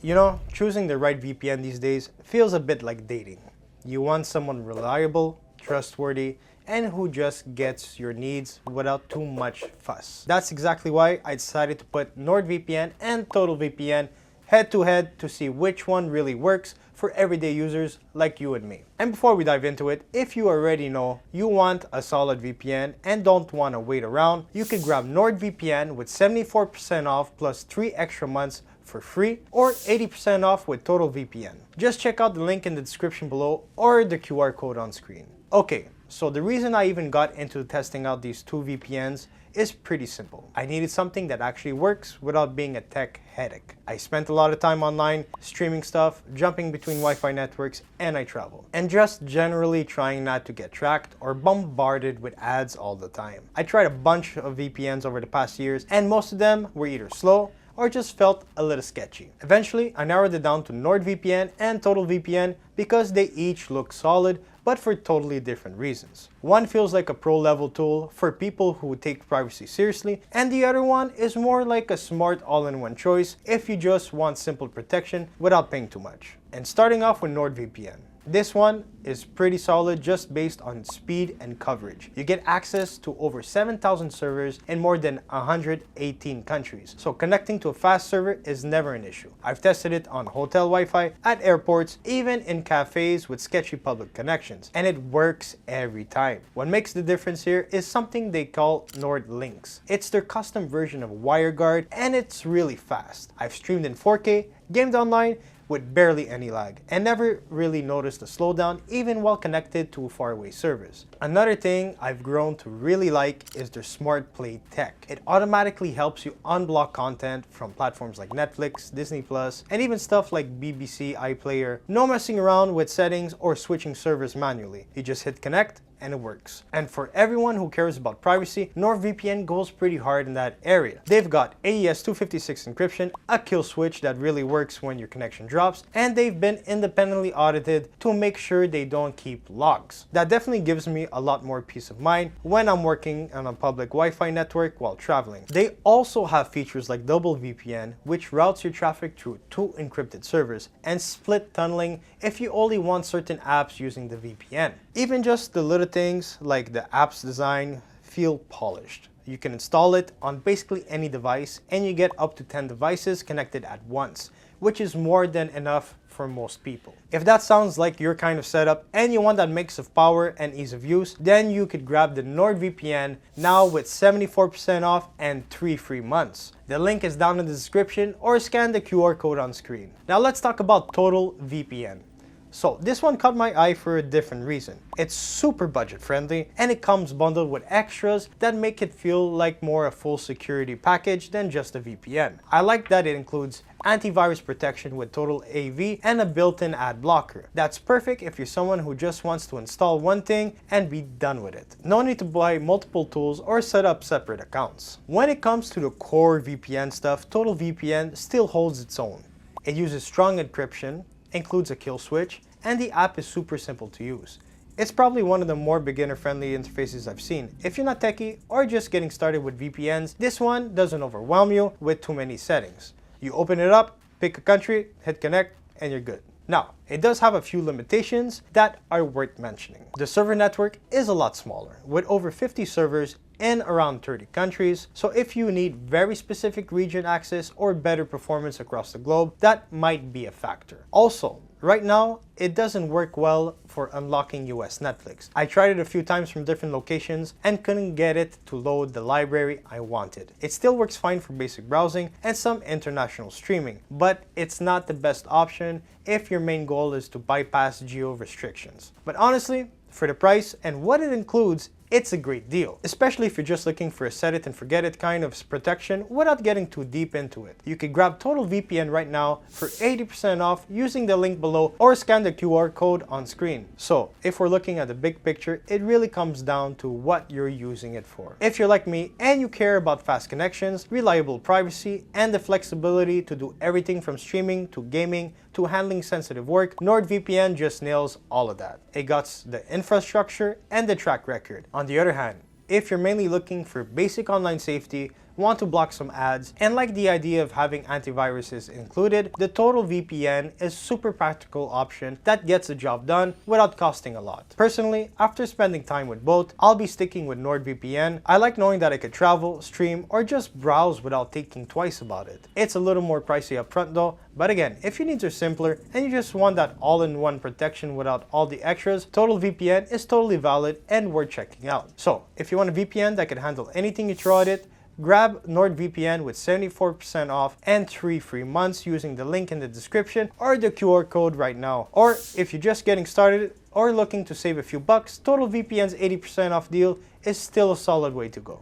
You know, choosing the right VPN these days feels a bit like dating. You want someone reliable, trustworthy, and who just gets your needs without too much fuss. That's exactly why I decided to put NordVPN and Total VPN head to head to see which one really works for everyday users like you and me. And before we dive into it, if you already know you want a solid VPN and don't want to wait around, you could grab NordVPN with 74% off plus 3 extra months for free or 80% off with Total VPN. Just check out the link in the description below or the QR code on screen. Okay, so the reason I even got into testing out these two VPNs is pretty simple. I needed something that actually works without being a tech headache. I spent a lot of time online, streaming stuff, jumping between Wi-Fi networks, and I travel. And just generally trying not to get tracked or bombarded with ads all the time. I tried a bunch of VPNs over the past years, and most of them were either slow or just felt a little sketchy. Eventually, I narrowed it down to NordVPN and Total VPN because they each look solid, but for totally different reasons. One feels like a pro-level tool for people who take privacy seriously, and the other one is more like a smart all-in-one choice if you just want simple protection without paying too much. And starting off with NordVPN. This one is pretty solid just based on speed and coverage. You get access to over 7,000 servers in more than 118 countries. So connecting to a fast server is never an issue. I've tested it on hotel Wi-Fi, at airports, even in cafes with sketchy public connections, and it works every time. What makes the difference here is something they call NordLynx. It's their custom version of WireGuard, and it's really fast. I've streamed in 4K, gamed online, with barely any lag, and never really noticed a slowdown even while connected to faraway servers. Another thing I've grown to really like is their Smart Play tech. It automatically helps you unblock content from platforms like Netflix, Disney+, and even stuff like BBC iPlayer. No messing around with settings or switching servers manually. You just hit connect, and it works. And for everyone who cares about privacy, NordVPN goes pretty hard in that area. They've got AES 256 encryption, a kill switch that really works when your connection drops, and they've been independently audited to make sure they don't keep logs. That definitely gives me a lot more peace of mind when I'm working on a public Wi-Fi network while traveling. They also have features like double VPN, which routes your traffic through 2 encrypted servers, and split tunneling if you only want certain apps using the VPN. Even just the little things like the app's design feel polished. You can install it on basically any device, and you get up to 10 devices connected at once, which is more than enough for most people. If that sounds like your kind of setup and you want that mix of power and ease of use, then you could grab the NordVPN now with 74% off and 3 free months. The link is down in the description or scan the QR code on screen. Now let's talk about Total VPN. So this one caught my eye for a different reason. It's super budget friendly, and it comes bundled with extras that make it feel like more a full security package than just a VPN. I like that it includes antivirus protection with Total AV and a built-in ad blocker. That's perfect if you're someone who just wants to install one thing and be done with it. No need to buy multiple tools or set up separate accounts. When it comes to the core VPN stuff, Total VPN still holds its own. It uses strong encryption, includes a kill switch, and the app is super simple to use. It's probably one of the more beginner-friendly interfaces I've seen. If you're not techie or just getting started with VPNs, this one doesn't overwhelm you with too many settings. You open it up, pick a country, hit connect, and you're good. Now, it does have a few limitations that are worth mentioning. The server network is a lot smaller, with over 50 servers in around 30 countries, so if you need very specific region access or better performance across the globe, that might be a factor. Also, right now, it doesn't work well for unlocking US Netflix. I tried it a few times from different locations and couldn't get it to load the library I wanted. It still works fine for basic browsing and some international streaming, but it's not the best option if your main goal is to bypass geo restrictions. But honestly, for the price and what it includes, it's a great deal, especially if you're just looking for a set it and forget it kind of protection without getting too deep into it. You can grab Total VPN right now for 80% off using the link below or scan the QR code on screen. So if we're looking at the big picture, it really comes down to what you're using it for. If you're like me and you care about fast connections, reliable privacy, and the flexibility to do everything from streaming to gaming to handling sensitive work, NordVPN just nails all of that. It got the infrastructure and the track record. On the other hand, if you're mainly looking for basic online safety want to block some ads, and like the idea of having antiviruses included, the Total VPN is a super practical option that gets the job done without costing a lot. Personally, after spending time with both, I'll be sticking with NordVPN. I like knowing that I could travel, stream, or just browse without thinking twice about it. It's a little more pricey up front though, but again, if your needs are simpler and you just want that all-in-one protection without all the extras, Total VPN is totally valid and worth checking out. So, if you want a VPN that can handle anything you throw at it, grab NordVPN with 74% off and 3 free months using the link in the description or the QR code right now. Or if you're just getting started or looking to save a few bucks, Total VPN's 80% off deal is still a solid way to go.